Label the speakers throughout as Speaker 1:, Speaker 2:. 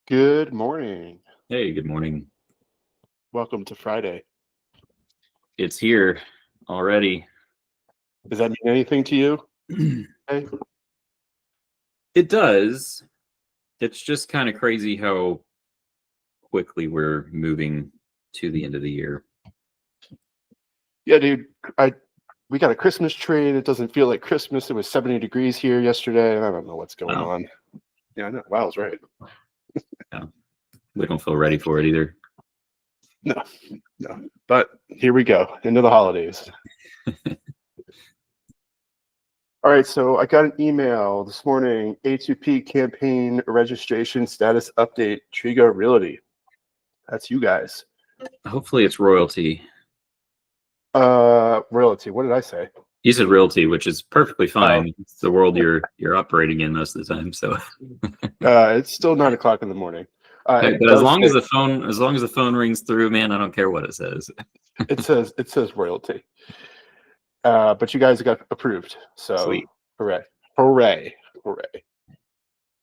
Speaker 1: Good morning.
Speaker 2: Hey, good morning.
Speaker 1: Welcome to Friday.
Speaker 2: It's here already.
Speaker 1: Does that mean anything to you? Hey?
Speaker 2: It does. It's just kind of crazy how quickly we're moving to the end of the year.
Speaker 1: Yeah, dude. We got a Christmas tree and it doesn't feel like Christmas. It was 70 degrees here yesterday, and I don't know what's going on. Yeah, I know. Wow's right.
Speaker 2: Yeah. We don't feel ready for it either.
Speaker 1: No. But here we go, into the holidays. All right, so I got an email this morning, A2P campaign registration status update, Trigo Realty. That's you guys.
Speaker 2: Hopefully it's royalty.
Speaker 1: Realty. What did I say?
Speaker 2: You said realty, which is perfectly fine. Oh. It's the world you're operating in most of the time. So
Speaker 1: it's still 9 o'clock in the morning.
Speaker 2: But as long as the phone rings through, man, I don't care what it says.
Speaker 1: It says royalty. But you guys got approved. So
Speaker 2: sweet.
Speaker 1: Hooray.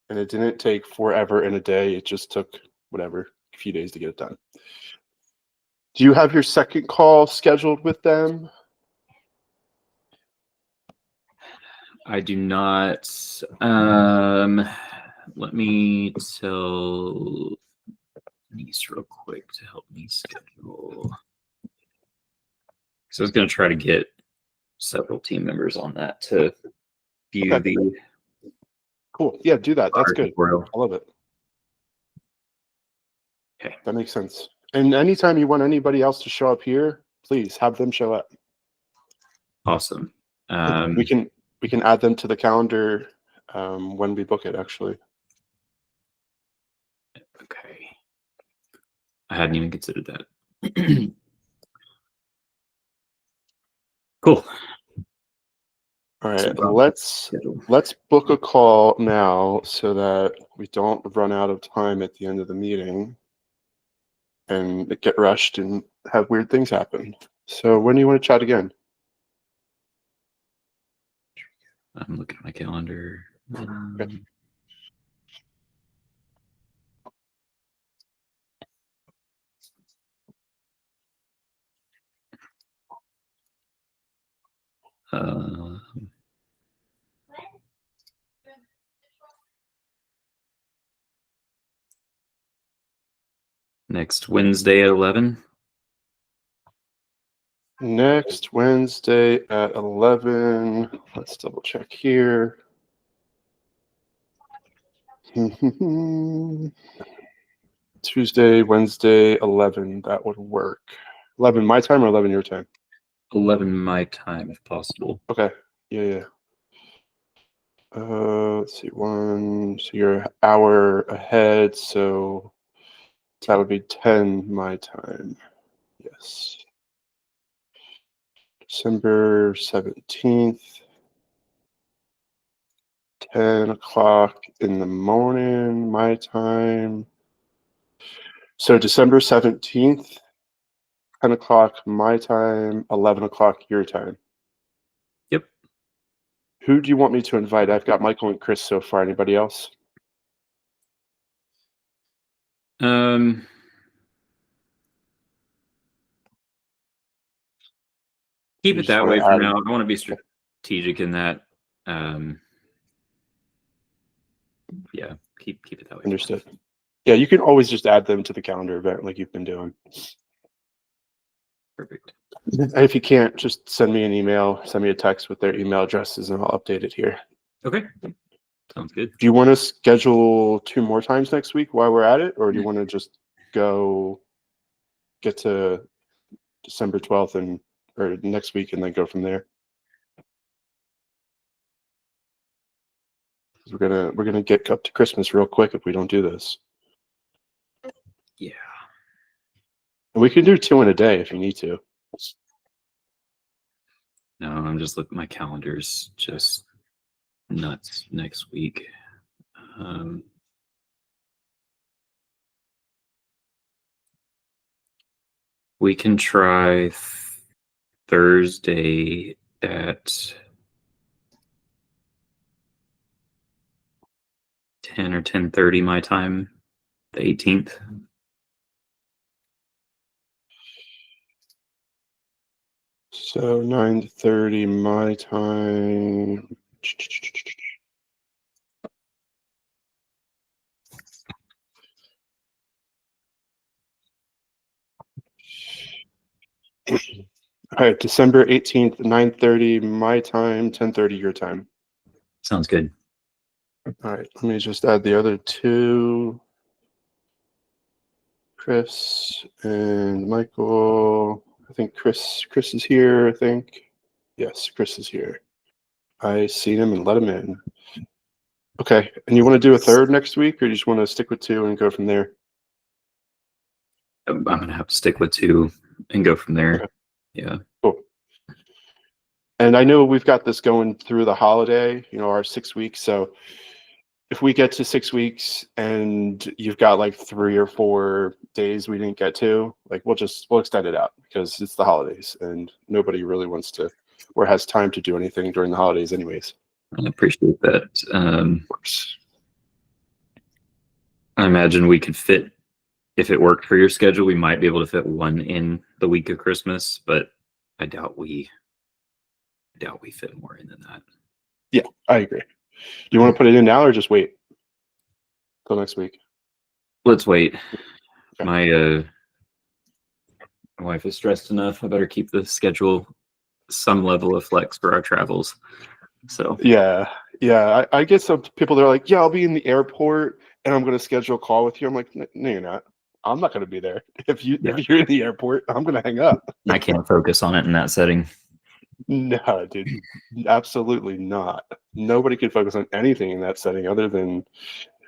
Speaker 1: And it didn't take forever in a day. It just took a few days to get it done. Do you have your second call scheduled with them?
Speaker 2: I do not. Let me tell Denise real quick to help me schedule. So I was going to try to get several team members on that to view the.
Speaker 1: Cool. Yeah, do that. That's good.
Speaker 2: Tutorial.
Speaker 1: I love it.
Speaker 2: Okay.
Speaker 1: That makes sense. And anytime you want anybody else to show up here, please have them show up.
Speaker 2: Awesome.
Speaker 1: We can add them to the calendar when we book it, actually.
Speaker 2: Okay. I hadn't even considered that. Cool.
Speaker 1: All right, let's book a call now so that we don't run out of time at the end of the meeting and get rushed and have weird things happen. So when do you want to chat again?
Speaker 2: I'm looking at my calendar.
Speaker 1: Okay.
Speaker 2: Next Wednesday at 11.
Speaker 1: Next Wednesday at 11. Let's double check here. Tuesday, Wednesday, 11. That would work. 11 my time or 11 your time?
Speaker 2: 11 my time, if possible.
Speaker 1: Okay. Yeah. Let's see. So you're an hour ahead, so that would be 10 my time. Yes. December 17th, 10 o'clock in the morning, my time. So December 17th, 10 o'clock my time, 11 o'clock your time.
Speaker 2: Yep.
Speaker 1: Who do you want me to invite? I've got Michael and Chris so far. Anybody else?
Speaker 2: Keep it that way for now. I want to be strategic in that. Yeah, keep it that way.
Speaker 1: Understood. Yeah, you can always just add them to the calendar event like you've been doing.
Speaker 2: Perfect.
Speaker 1: And if you can't, just send me an email, send me a text with their email addresses, and I'll update it here.
Speaker 2: Okay. Sounds good.
Speaker 1: Do you want to schedule 2 more times next week while we're at it, or do you want to just get to December 12th or next week and then go from there? We're gonna get up to Christmas real quick if we don't do this.
Speaker 2: Yeah.
Speaker 1: And we can do 2 in a day if you need to.
Speaker 2: No, I'm just looking. My calendar's just nuts next week. We can try Thursday at 10 or 10:30 my time, the 18th.
Speaker 1: So 9:30 my time. All right, December 18th, 9:30 my time, 10:30 your time.
Speaker 2: Sounds good.
Speaker 1: All right, let me just add the other two. Chris and Michael. I think Chris is here, I think. Yes, Chris is here. I see him and let him in. Okay, and you want to do a third next week, or you just want to stick with two and go from there?
Speaker 2: I'm going to have to stick with 2 and go from there.
Speaker 1: Okay.
Speaker 2: Yeah.
Speaker 1: Cool. And I know we've got this going through the holiday, our 6 weeks. So if we get to 6 weeks and you've got like 3 or 4 days we didn't get to, like we'll extend it out because it's the holidays and nobody really wants to or has time to do anything during the holidays anyways.
Speaker 2: I appreciate that.
Speaker 1: Of course.
Speaker 2: I imagine we could fit, if it worked for your schedule, we might be able to fit 1 in the week of Christmas, but I doubt we fit more in than that.
Speaker 1: Yeah, I agree. Do you want to put it in now or just wait till next week?
Speaker 2: Let's wait.
Speaker 1: Okay.
Speaker 2: My wife is stressed enough. I better keep the schedule some level of flex for our travels. So
Speaker 1: Yeah. I get some people that are like, yeah, I'll be in the airport and I'm going to schedule a call with you. I'm like, no, you're not. I'm not going to be there. If you're in the airport, I'm going to hang up.
Speaker 2: I can't focus on it in that setting.
Speaker 1: No, dude, absolutely not. Nobody can focus on anything in that setting other than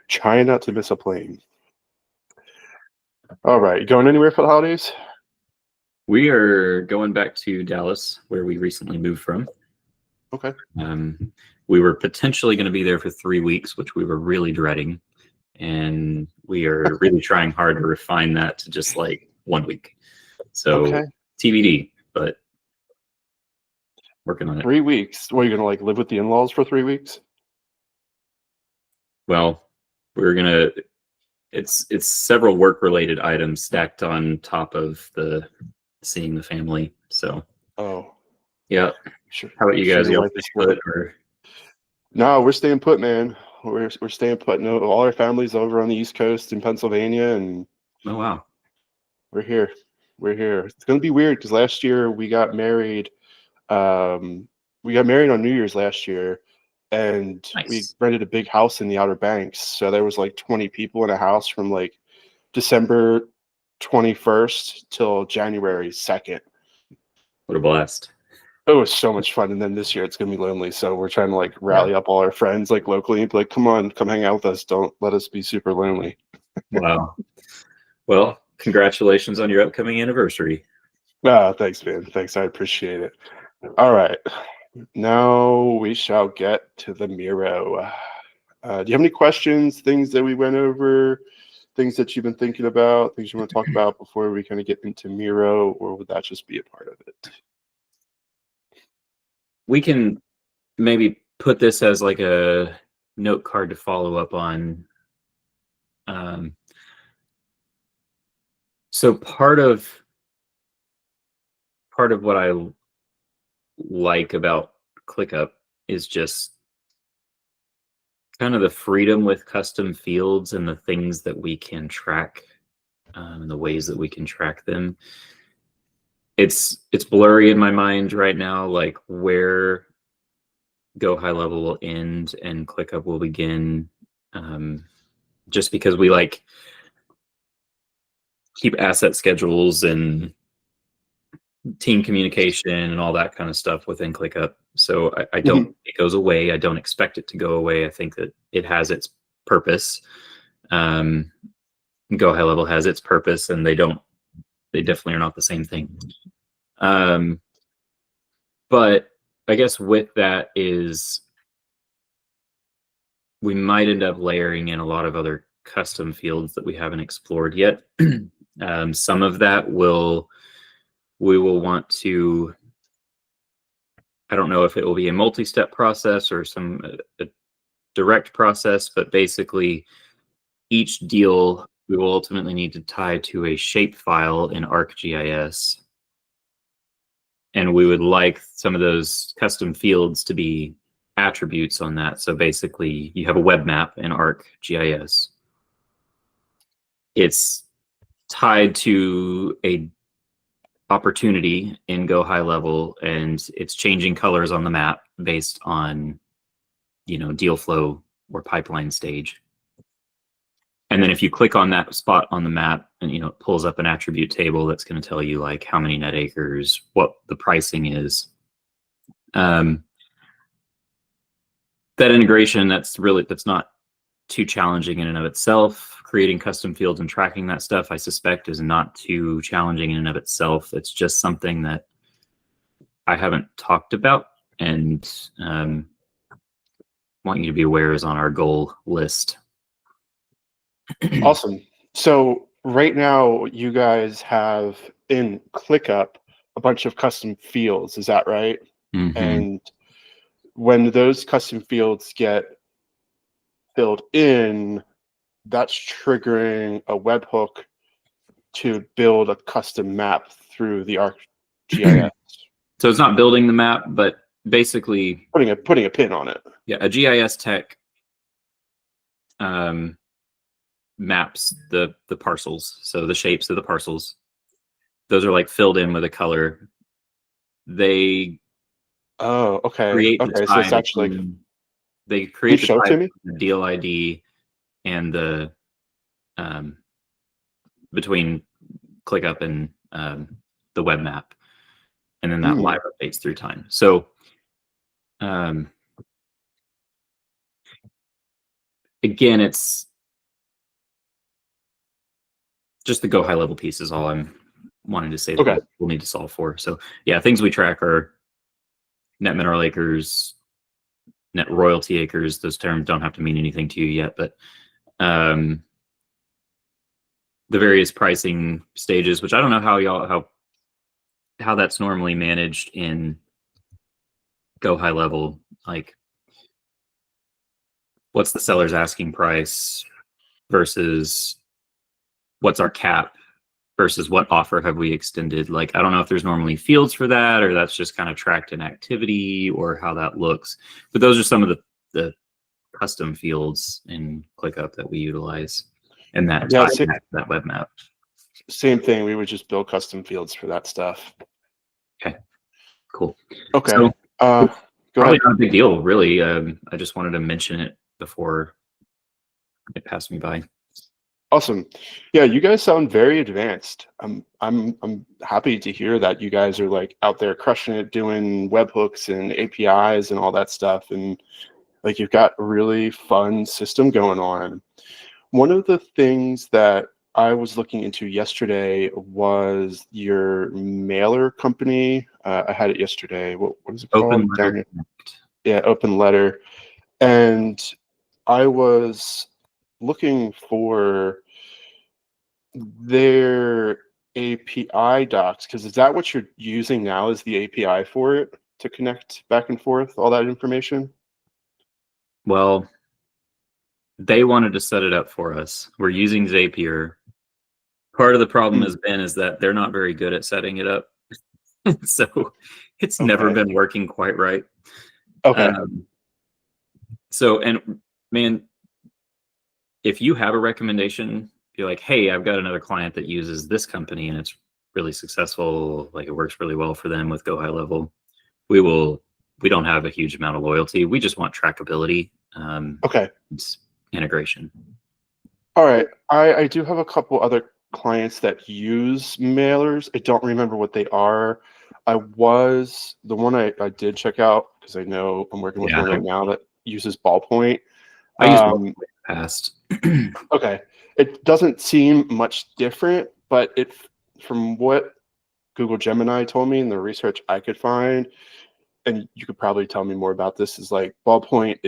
Speaker 1: trying not to miss a plane. All right, going anywhere for the holidays?
Speaker 2: We are going back to Dallas, where we recently moved from.
Speaker 1: Okay.
Speaker 2: We were potentially going to be there for 3 weeks, which we were really dreading. And we are really trying hard to refine that to just like 1 week. So
Speaker 1: Okay.
Speaker 2: TBD, but working on it.
Speaker 1: 3 weeks. What, are you going to like live with the in-laws for 3 weeks?
Speaker 2: Well, we're going to, it's several work-related items stacked on top of the seeing the family. So,
Speaker 1: Oh,
Speaker 2: yeah.
Speaker 1: sure.
Speaker 2: How about you guys?
Speaker 1: Sure,
Speaker 2: You
Speaker 1: life
Speaker 2: all
Speaker 1: is
Speaker 2: stay put, or?
Speaker 1: No, we're staying put, man. We're staying put. No, all our families over on the East Coast in Pennsylvania, and
Speaker 2: Oh, wow.
Speaker 1: we're here. We're here. It's gonna be weird because last year we got married. We got married on New Year's last year, and we
Speaker 2: Nice.
Speaker 1: rented a big house in the Outer Banks. So there was like 20 people in a house from like December 21st till January 2nd.
Speaker 2: What a blast.
Speaker 1: It was so much fun. And then this year it's gonna be lonely. So we're trying to like rally up all our friends like locally and be like, come on, come hang out with us. Don't let us be super lonely.
Speaker 2: Wow. Well, congratulations on your upcoming anniversary.
Speaker 1: Thanks, man. Thanks. I appreciate it. All right. Now we shall get to the Miro. Do you have any questions, things that we went over, things that you've been thinking about, things you want to talk about before we kind of get into Miro, or would that just be a part of it?
Speaker 2: We can maybe put this as like a note card to follow up on. So part of what I like about ClickUp is just kind of the freedom with custom fields and the things that we can track, and the ways that we can track them. It's blurry in my mind right now, like where Go High Level will end and ClickUp will begin, just because we like keep asset schedules and team communication and all that kind of stuff within ClickUp. So I don't think it goes away. I don't expect it to go away. I think that it has its purpose. Go High Level has its purpose, and they definitely are not the same thing. But I guess with that is we might end up layering in a lot of other custom fields that we haven't explored yet. Some of that we will want to, I don't know if it will be a multi-step process or some direct process, but basically each deal we will ultimately need to tie to a shape file in ArcGIS. And we would like some of those custom fields to be attributes on that. So basically you have a web map in ArcGIS. It's tied to a opportunity in Go High Level, and it's changing colors on the map based on, deal flow or pipeline stage. And then if you click on that spot on the map, and it pulls up an attribute table that's going to tell you like how many net acres, what the pricing is. That integration, that's not too challenging in and of itself. Creating custom fields and tracking that stuff, I suspect, is not too challenging in and of itself. It's just something that I haven't talked about and want you to be aware is on our goal list.
Speaker 1: Awesome. So right now you guys have in ClickUp a bunch of custom fields. Is that right?
Speaker 2: Mm-hmm.
Speaker 1: And when those custom fields get filled in, that's triggering a webhook to build a custom map through the ArcGIS.
Speaker 2: So it's not building the map, but basically
Speaker 1: putting a pin on it.
Speaker 2: Yeah, a GIS tech maps the parcels, so the shapes of the parcels. Those are like filled in with a color. They create the
Speaker 1: so it's actually
Speaker 2: they create
Speaker 1: the type,
Speaker 2: the deal ID and the between ClickUp and the web map, and then that live updates through time. So again, it's just the Go High Level piece is all I'm wanting to say that we'll need to solve for. So yeah, things we track are net mineral acres, net royalty acres. Those terms don't have to mean anything to you yet, but the various pricing stages, which I don't know how that's normally managed in Go High Level. Like, what's the seller's asking price versus what's our cap versus what offer have we extended? Like, I don't know if there's normally fields for that, or that's just kind of tracked in activity, or how that looks. But those are some of the custom fields in ClickUp that we utilize, and that that web map.
Speaker 1: Same thing. We would just build custom fields for that stuff.
Speaker 2: Okay, cool.
Speaker 1: Okay.
Speaker 2: So,
Speaker 1: probably
Speaker 2: not a big deal, really. I just wanted to mention it before it passed me by.
Speaker 1: Awesome. Yeah, you guys sound very advanced. I'm happy to hear that you guys are like out there crushing it, doing webhooks and APIs and all that stuff, and like you've got a really fun system going on. One of the things that I was looking into yesterday was your mailer company. I had it yesterday. What is it called?
Speaker 2: Open Letter.
Speaker 1: Yeah, Open Letter. And I was looking for their API docs, because is that what you're using now as the API for it to connect back and forth all that information?
Speaker 2: Well, they wanted to set it up for us. We're using Zapier. Part of the problem has been is that they're not very good at setting it up. So it's never been working quite right.
Speaker 1: Okay.
Speaker 2: So, and man, if you have a recommendation, you're like, hey, I've got another client that uses this company and it's really successful, like it works really well for them with Go High Level. We don't have a huge amount of loyalty. We just want trackability. It's integration.
Speaker 1: All right. I do have a couple other clients that use mailers. I don't remember what they are. The one I did check out, because I know I'm working with one right now that uses Ballpoint.
Speaker 2: I use Ballpoint past.
Speaker 1: Okay. It doesn't seem much different, but from what Google Gemini told me and the research I could find, and you could probably tell me more about this, is like Ballpoint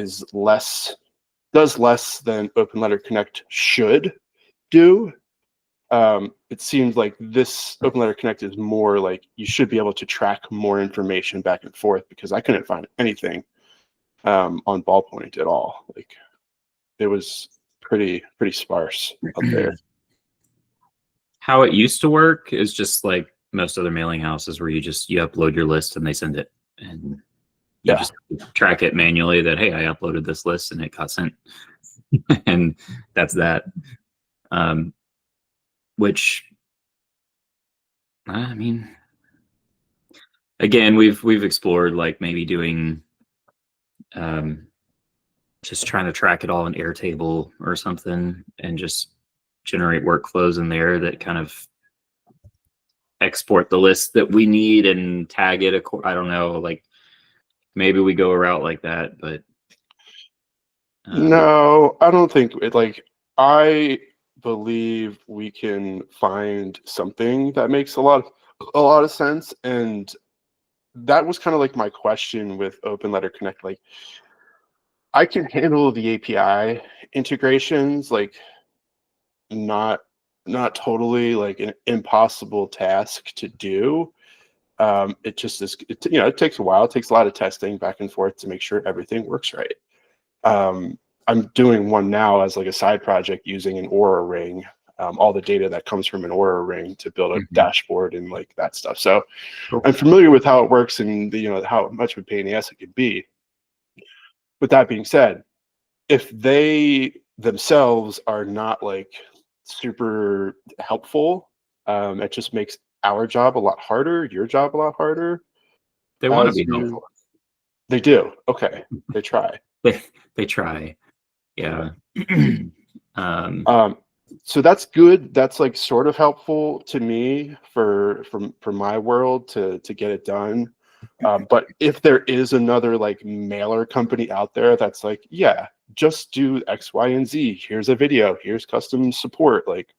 Speaker 1: does less than Open Letter Connect should do. It seems like this Open Letter Connect is more like you should be able to track more information back and forth, because I couldn't find anything on Ballpoint at all. Like it was pretty sparse up there.
Speaker 2: How it used to work is just like most other mailing houses where you upload your list and they send it, and you just track it manually that, hey, I uploaded this list and it got sent. And that's that. Which, I mean, again, we've explored like maybe doing just trying to track it all in Airtable or something and just generate workflows in there that kind of export the list that we need and tag it. I don't know, like maybe we go a route like that, but
Speaker 1: no, I don't think it. Like I believe we can find something that makes a lot of sense, and that was kind of like my question with Open Letter Connect. Like I can handle the API integrations, like not totally like an impossible task to do. It just is, it takes a while. It takes a lot of testing back and forth to make sure everything works right. I'm doing one now as like a side project using an Aura ring, all the data that comes from an Aura ring to build a dashboard and like that stuff. So I'm familiar with how it works and how much of a pain in the ass it could be. With that being said, if they themselves are not like super helpful, it just makes our job a lot harder, your job a lot harder.
Speaker 2: They want to be helpful.
Speaker 1: They do. Okay. They try.
Speaker 2: They try. Yeah.
Speaker 1: So that's good. That's like sort of helpful to me for my world to get it done. But if there is another like mailer company out there that's like, yeah, just do X, Y, and Z. Here's a video. Here's custom support. Like,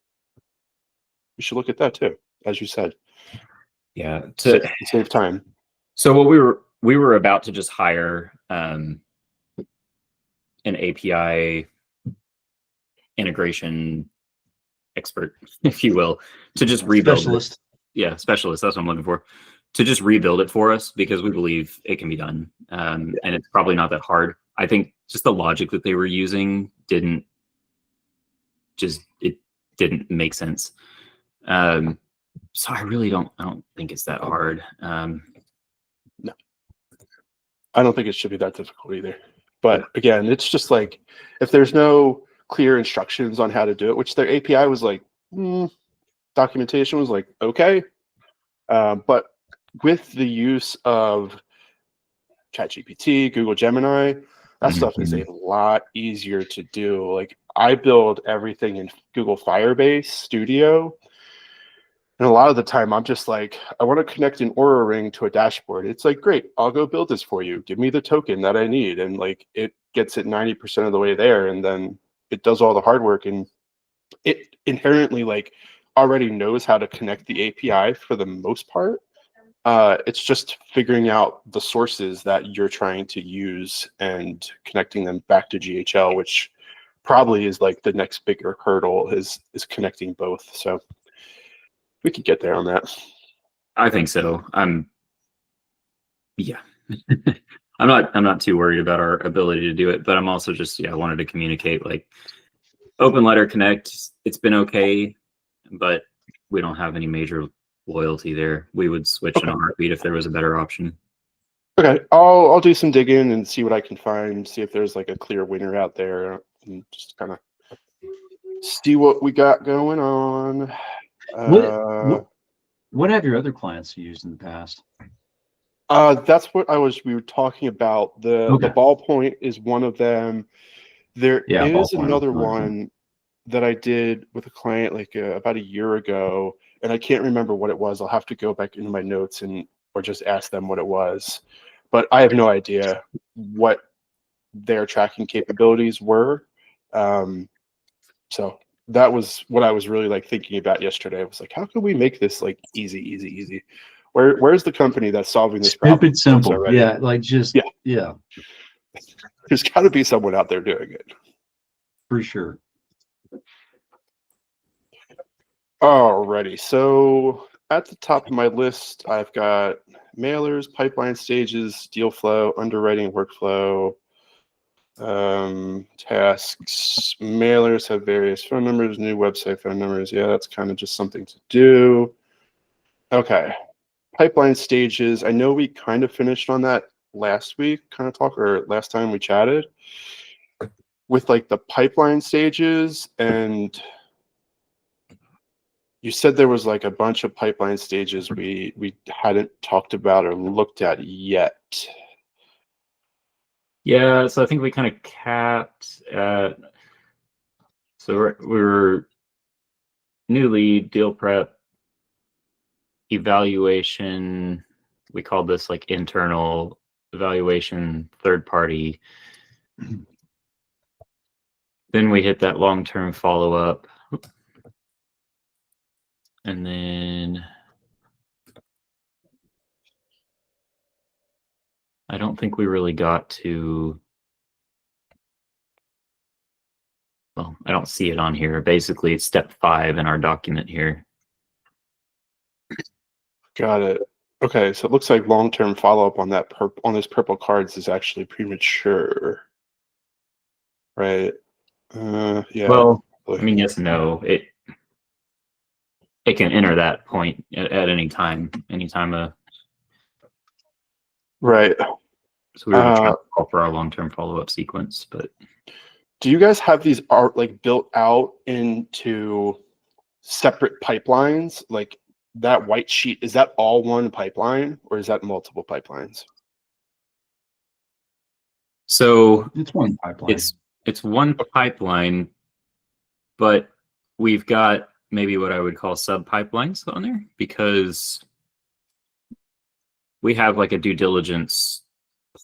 Speaker 1: we should look at that too, as you said.
Speaker 2: Yeah,
Speaker 1: to save time.
Speaker 2: So what we were about to just hire an API integration expert, if you will, to just rebuild
Speaker 3: specialist.
Speaker 2: Yeah, specialist. That's what I'm looking for. To just rebuild it for us because we believe it can be done, and it's probably not that hard. I think just the logic that they were using didn't make sense. So I don't think it's that hard.
Speaker 1: No, I don't think it should be that difficult either. But again, it's just like if there's no clear instructions on how to do it, which their API was like, documentation was like, okay. But with the use of ChatGPT, Google Gemini, that stuff is a lot easier to do. Like I build everything in Google Firebase Studio. And a lot of the time I'm just like, I want to connect an Aura ring to a dashboard. It's like, great, I'll go build this for you. Give me the token that I need. And like, it gets it 90% of the way there. And then it does all the hard work. And it inherently like already knows how to connect the API for the most part. It's just figuring out the sources that you're trying to use and connecting them back to GHL, which probably is like the next bigger hurdle is connecting both. So we could get there on that.
Speaker 2: I think so. Yeah. I'm not too worried about our ability to do it, but I'm also just, I wanted to communicate like Open Letter Connect. It's been okay, but we don't have any major loyalty there. We would switch in a heartbeat if there was a better option.
Speaker 1: Okay, I'll do some digging and see what I can find, see if there's like a clear winner out there, and just kind of see what we got going on.
Speaker 3: What have your other clients used in the past?
Speaker 1: That's what we were talking about. The Ballpoint is one of them. There is another one that I did with a client like about a year ago, and I can't remember what it was. I'll have to go back into my notes or just ask them what it was. But I have no idea what their tracking capabilities were. So that was what I was really like thinking about yesterday. I was like, how can we make this like easy? Where's the company that's solving this problem?
Speaker 3: Stupid simple. Yeah, like just yeah.
Speaker 1: There's got to be someone out there doing it.
Speaker 3: For sure.
Speaker 1: Alrighty, so at the top of my list, I've got mailers, pipeline stages, deal flow, underwriting workflow. Tasks, mailers have various phone numbers, new website phone numbers. Yeah, that's kind of just something to do. Okay. Pipeline stages. I know we kind of finished on that last week, or last time we chatted with like the pipeline stages, and you said there was like a bunch of pipeline stages we hadn't talked about or looked at yet.
Speaker 2: Yeah, so I think we kind of capped at, so we're new lead, deal prep, evaluation. We called this like internal evaluation, third party. Then we hit that long-term follow-up. And then I don't think we really got to, well, I don't see it on here. Basically, it's step 5 in our document here.
Speaker 1: Got it. Okay, so it looks like long-term follow-up on that on those purple cards is actually premature, right? Yeah.
Speaker 2: Well, I mean, yes and no. It can enter that point at any time.
Speaker 1: Right.
Speaker 2: So we were trying to call for our long-term follow-up sequence, but
Speaker 1: do you guys have these like built out into separate pipelines? Like that white sheet, is that all one pipeline or is that multiple pipelines?
Speaker 2: So
Speaker 3: It's one pipeline.
Speaker 2: It's one pipeline, but we've got maybe what I would call sub pipelines on there, because we have like a due diligence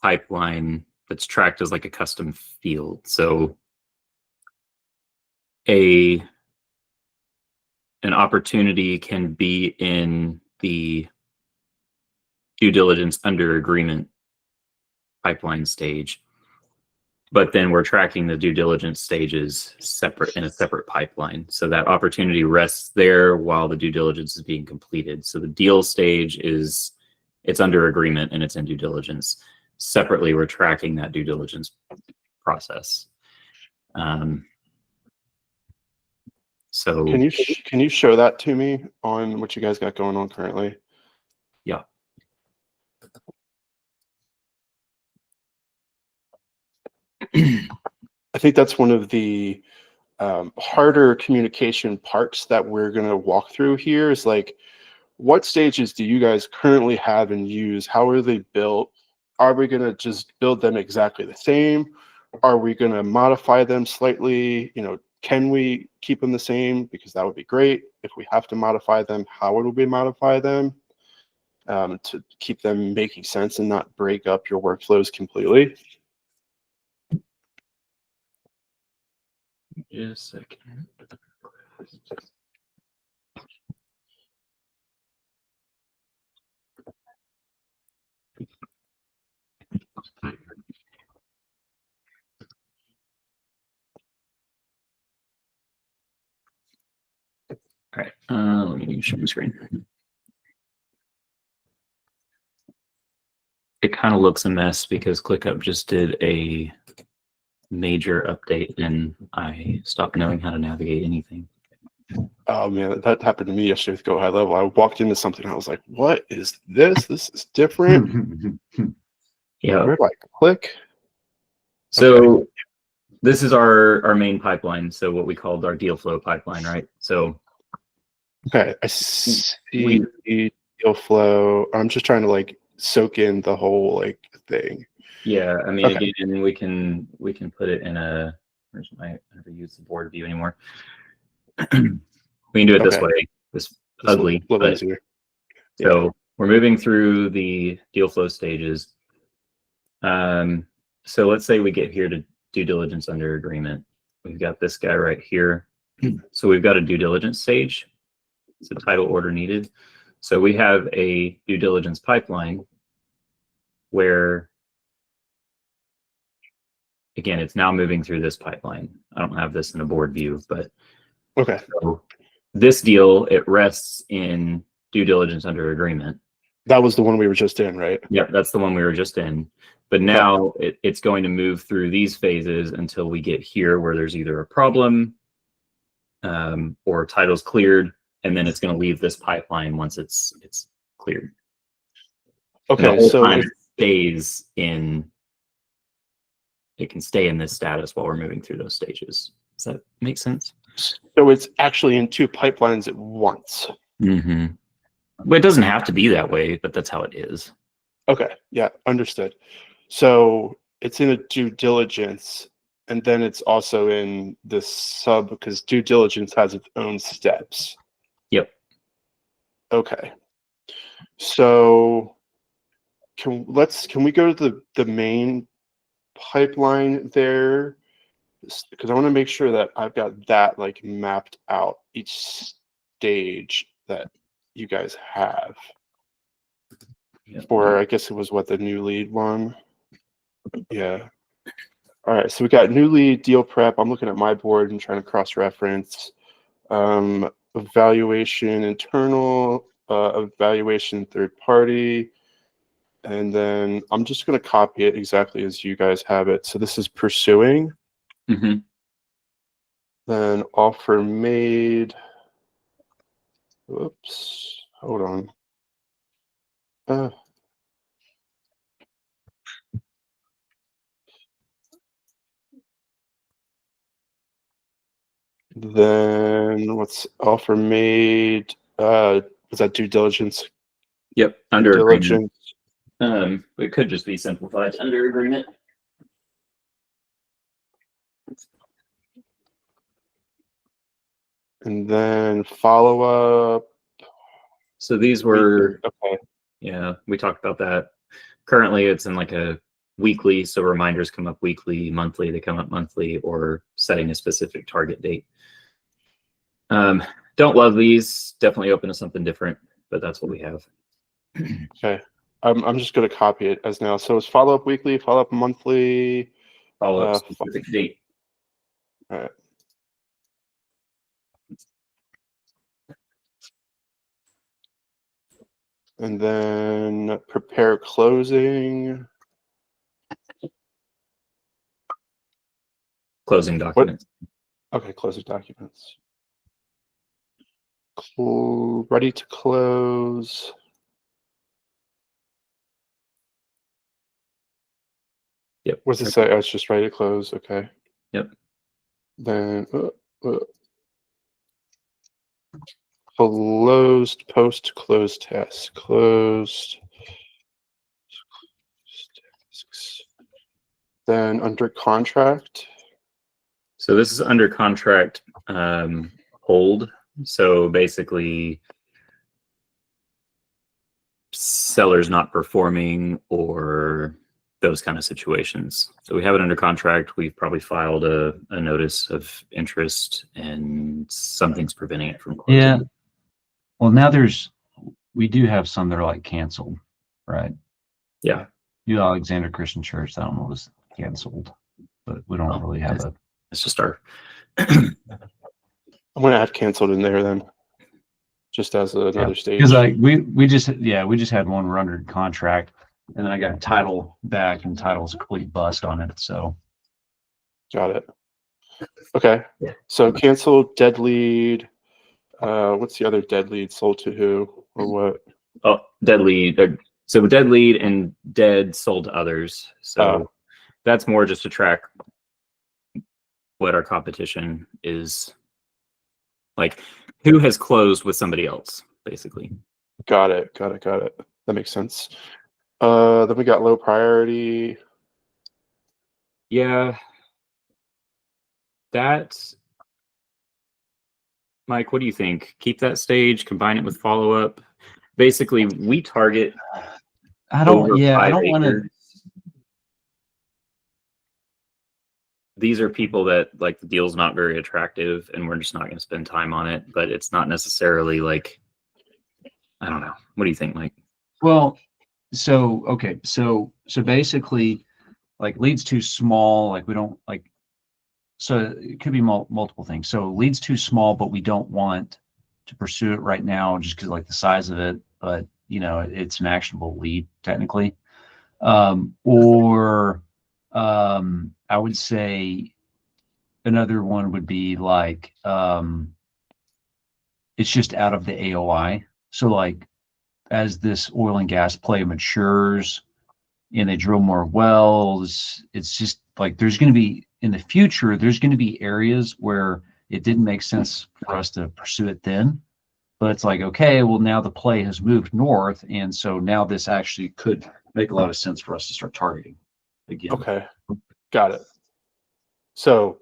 Speaker 2: pipeline that's tracked as like a custom field. So an opportunity can be in the due diligence under agreement pipeline stage, but then we're tracking the due diligence stages separate in a separate pipeline. So that opportunity rests there while the due diligence is being completed. So the deal stage it's under agreement and it's in due diligence. Separately, we're tracking that due diligence process. So
Speaker 1: can you show that to me on what you guys got going on currently?
Speaker 2: Yeah.
Speaker 1: I think that's one of the harder communication parts that we're going to walk through here is like, what stages do you guys currently have and use? How are they built? Are we going to just build them exactly the same? Are we going to modify them slightly? Can we keep them the same? Because that would be great. If we have to modify them, how would we modify them to keep them making sense and not break up your workflows completely?
Speaker 2: Just a second. All right, let me show the screen. It kind of looks a mess because ClickUp just did a major update and I stopped knowing how to navigate anything.
Speaker 1: Oh man, that happened to me yesterday with Go High Level. I walked into something and I was like, what is this? This is different.
Speaker 2: Yeah.
Speaker 1: Where do I click?
Speaker 2: So
Speaker 1: okay.
Speaker 2: This is our main pipeline. So what we called our deal flow pipeline, right? So
Speaker 1: okay, I see deal flow. I'm just trying to like soak in the whole like thing.
Speaker 2: Yeah, I mean, okay. Again, we can put it in a. Where's my? I never use the board view anymore. We can do it this way. This ugly,
Speaker 1: a little easier.
Speaker 2: Yeah. So we're moving through the deal flow stages. So let's say we get here to due diligence under agreement. We've got this guy right here. So we've got a due diligence stage. It's a title order needed. So we have a due diligence pipeline where, again, it's now moving through this pipeline. I don't have this in a board view, but
Speaker 1: okay.
Speaker 2: So this deal, it rests in due diligence under agreement.
Speaker 1: That was the one we were just in, right?
Speaker 2: Yep, that's the one we were just in. But now it's going to move through these phases until we get here where there's either a problem or title's cleared, and then it's going to leave this pipeline once it's cleared.
Speaker 1: Okay,
Speaker 2: and the whole
Speaker 1: so
Speaker 2: time it stays in. It can stay in this status while we're moving through those stages. Does that make sense?
Speaker 1: so it's actually in two pipelines at once.
Speaker 2: Mm-hmm. But it doesn't have to be that way, but that's how it is.
Speaker 1: Okay, yeah, understood. So it's in a due diligence, and then it's also in this sub because due diligence has its own steps.
Speaker 2: Yep.
Speaker 1: Okay. So can we go to the main pipeline there? Because I want to make sure that I've got that like mapped out each stage that you guys have.
Speaker 2: Yep.
Speaker 1: For I guess it was what the new lead one. Yeah. All right. So we got new lead, deal prep. I'm looking at my board and trying to cross-reference. Evaluation internal, evaluation third party. And then I'm just going to copy it exactly as you guys have it. So this is pursuing.
Speaker 2: Mm-hmm.
Speaker 1: Then offer made. Whoops. Hold on. Then what's offer made? Was that due diligence?
Speaker 2: Yep. Under
Speaker 1: Diligence.
Speaker 2: agreement. It could just be simplified under agreement.
Speaker 1: And then follow up.
Speaker 2: So these were,
Speaker 1: okay.
Speaker 2: Yeah, we talked about that. Currently, it's in like a weekly, so reminders come up weekly, monthly, they come up monthly, or setting a specific target date. Don't love these. Definitely open to something different, but that's what we have.
Speaker 1: Okay. I'm just going to copy it as now. So it's follow up weekly, follow up monthly.
Speaker 2: Follow up specific date.
Speaker 1: All right. And then prepare closing.
Speaker 2: Closing documents.
Speaker 1: Okay, closing documents. Ready to close.
Speaker 2: Yep.
Speaker 1: What's it say? Oh, it's just ready to close. Okay.
Speaker 2: Yep.
Speaker 1: Then closed post close test. Closed. Then under contract.
Speaker 2: So this is under contract hold. So basically, seller's not performing or those kind of situations. So we have it under contract. We've probably filed a notice of interest and something's preventing it from closing.
Speaker 3: Yeah. Well, now we do have some that are like canceled, right?
Speaker 2: Yeah.
Speaker 3: New Alexander Christian Church, I don't know, was canceled, but we don't really have a.
Speaker 2: It's just our.
Speaker 1: I'm going to add canceled in there then, just as another stage.
Speaker 3: Because like we just had one we're under contract, and then I got title back, and title's a complete bust on it. So.
Speaker 1: Got it. Okay. So canceled, dead lead. What's the other dead lead? Sold to who or what?
Speaker 2: Oh, dead lead. So dead lead and dead sold to others. So that's more just to track what our competition is like, who has closed with somebody else, basically.
Speaker 1: Got it. That makes sense. Then we got low priority.
Speaker 2: Yeah. That's Mike, what do you think? Keep that stage, combine it with follow-up. Basically, we target.
Speaker 3: I don't want to.
Speaker 2: These are people that like the deal's not very attractive and we're just not going to spend time on it, but it's not necessarily like, I don't know. What do you think, Mike?
Speaker 3: Well, so basically, like leads too small, like we don't like. So it could be multiple things. So leads too small, but we don't want to pursue it right now just because like the size of it. But it's an actionable lead technically. Or I would say another one would be like it's just out of the AOI. So like as this oil and gas play matures and they drill more wells, it's just like there's going to be in the future, there's going to be areas where it didn't make sense for us to pursue it then. But it's like, okay, well, now the play has moved north. And so now this actually could make a lot of sense for us to start targeting again.
Speaker 1: Okay, got it. So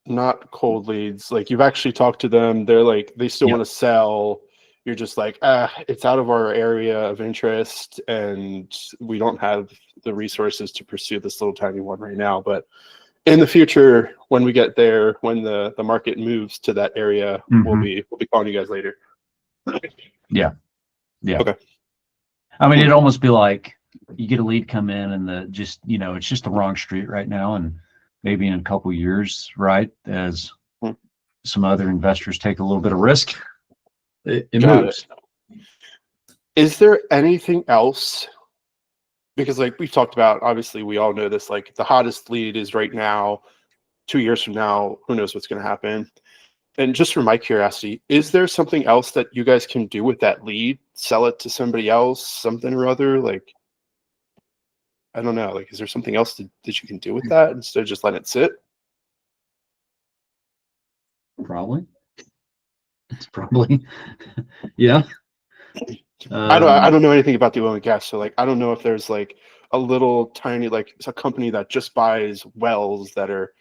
Speaker 1: not cold leads. Like you've actually talked to them. They're like, they still want to sell. You're just like, it's out of our area of interest and we don't have the resources to pursue this little tiny one right now. But in the future, when we get there, when the market moves to that area, we'll be calling you guys later.
Speaker 3: Yeah.
Speaker 1: Okay.
Speaker 3: I mean, it'd almost be like you get a lead come in and it's just the wrong street right now. And maybe in a couple of years, right, as some other investors take a little bit of risk, it moves.
Speaker 1: Is there anything else? Because like we've talked about, obviously we all know this, like the hottest lead is right now. 2 years from now, who knows what's going to happen. And just for my curiosity, is there something else that you guys can do with that lead? Sell it to somebody else, something or other? Like, I don't know. Like, is there something else that you can do with that instead of just letting it sit?
Speaker 3: Probably. It's probably, yeah.
Speaker 1: I don't know anything about the oil and gas, so like I don't know if there's like a little tiny like it's a company that just buys wells that are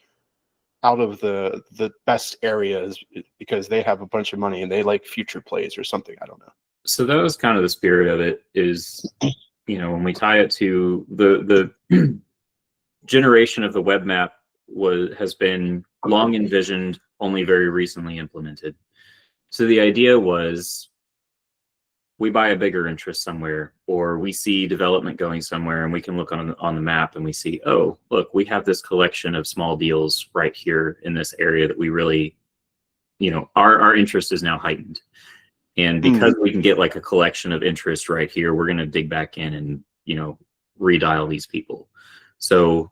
Speaker 1: out of the best areas because they have a bunch of money and they like future plays or something. I don't know.
Speaker 2: So that was kind of the spirit of it is, when we tie it to the generation of the web map has been long envisioned, only very recently implemented. So the idea was we buy a bigger interest somewhere, or we see development going somewhere and we can look on the map and we see, oh, look, we have this collection of small deals right here in this area that we really, our interest is now heightened. And because we can get like a collection of interest right here, we're going to dig back in and, redial these people. So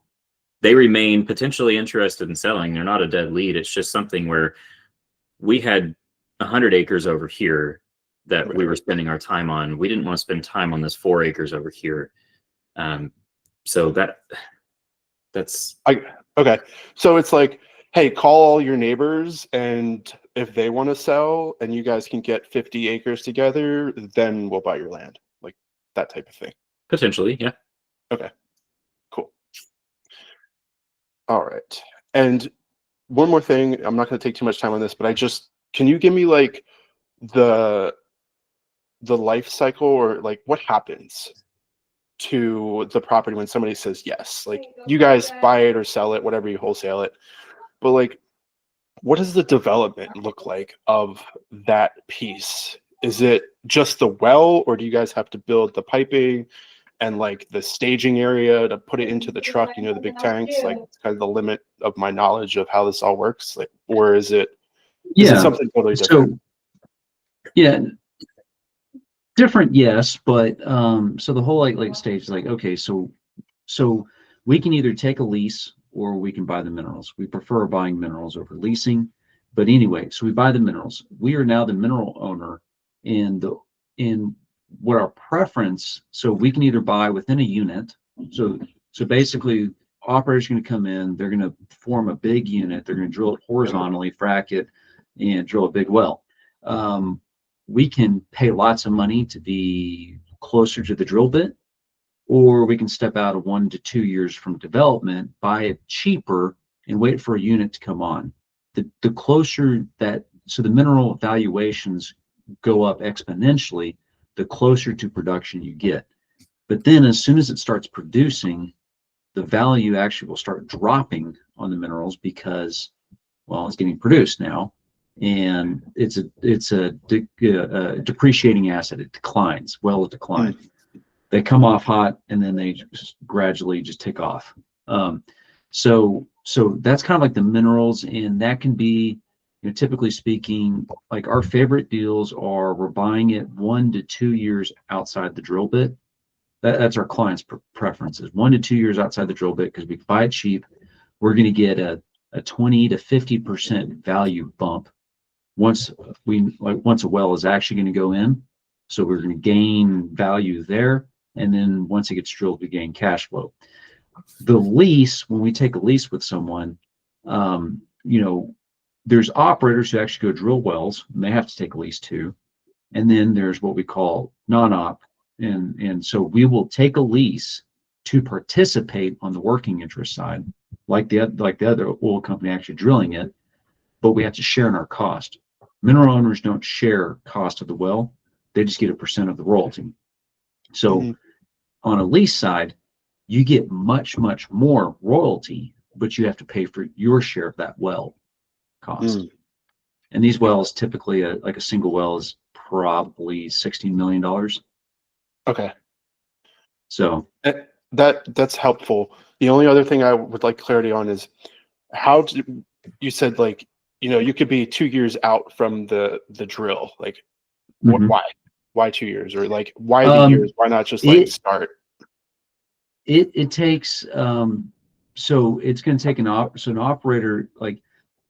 Speaker 2: they remain potentially interested in selling. They're not a dead lead. It's just something where we had 100 acres over here that we were spending our time on. We didn't want to spend time on this 4 acres over here. So that's
Speaker 1: okay. So it's like, hey, call all your neighbors, and if they want to sell and you guys can get 50 acres together, then we'll buy your land. Like that type of thing.
Speaker 2: Potentially, yeah.
Speaker 1: Okay, cool. All right. And one more thing, I'm not going to take too much time on this, but can you give me like the life cycle, or like what happens to the property when somebody says yes? Like you guys buy it or sell it, whatever, you wholesale it, but like what does the development look like of that piece? Is it just the well, or do you guys have to build the piping and like the staging area to put it into the truck, the big tanks? Like it's kind of the limit of my knowledge of how this all works. Like, or is it something totally different?
Speaker 3: Different, yes, but so the whole like stage is like, okay, so we can either take a lease or we can buy the minerals. We prefer buying minerals over leasing, but anyway, so we buy the minerals. We are now the mineral owner in what our preference. So we can either buy within a unit. So basically, operators are going to come in. They're going to form a big unit. They're going to drill it horizontally, frack it, and drill a big well. We can pay lots of money to be closer to the drill bit, or we can step out of 1 to 2 years from development, buy it cheaper, and wait for a unit to come on. The closer that, so the mineral valuations go up exponentially, the closer to production you get. But then as soon as it starts producing, the value actually will start dropping on the minerals because, well, it's getting produced now. And it's a depreciating asset. It declines. Well, it declines. They come off hot and then they just gradually just take off. So that's kind of like the minerals, and that can be typically speaking, like our favorite deals are we're buying it 1 to 2 years outside the drill bit. That's our clients' preferences. 1 to 2 years outside the drill bit because we can buy it cheap. We're going to get a 20 to 50% value bump once a well is actually going to go in. So we're going to gain value there, and then once it gets drilled, we gain cash flow. The lease, when we take a lease with someone, there's operators who actually go drill wells, and they have to take a lease too. And then there's what we call non-op, and so we will take a lease to participate on the working interest side, like the other oil company actually drilling it, but we have to share in our cost. Mineral owners don't share cost of the well; they just get a percent of the royalty. So on a lease side, you get much more royalty, but you have to pay for your share of that well cost. And these wells, typically, like a single well is probably $16 million.
Speaker 1: Okay.
Speaker 3: So
Speaker 1: that's helpful. The only other thing I would like clarity on is how you said, like, you could be 2 years out from the drill. Like, why 2 years, or like why the years? Why not just like start?
Speaker 3: It takes so it's going to take an operator, like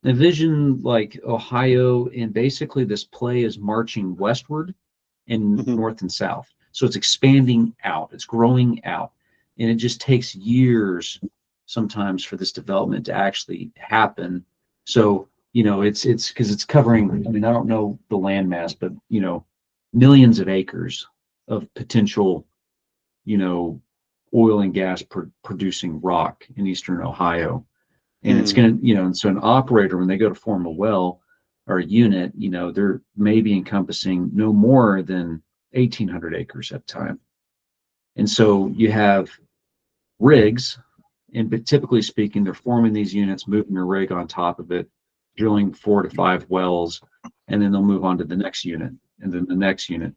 Speaker 3: envision like Ohio, and basically this play is marching westward and north and south. So it's expanding out, it's growing out, and it just takes years sometimes for this development to actually happen. So it's because it's covering, I mean, I don't know the landmass, but millions of acres of potential oil and gas producing rock in eastern Ohio. And it's going to, and so an operator, when they go to form a well or a unit, they're maybe encompassing no more than 1,800 acres at a time. And so you have rigs, but typically speaking, they're forming these units, moving a rig on top of it, drilling 4 to 5 wells, and then they'll move on to the next unit and then the next unit.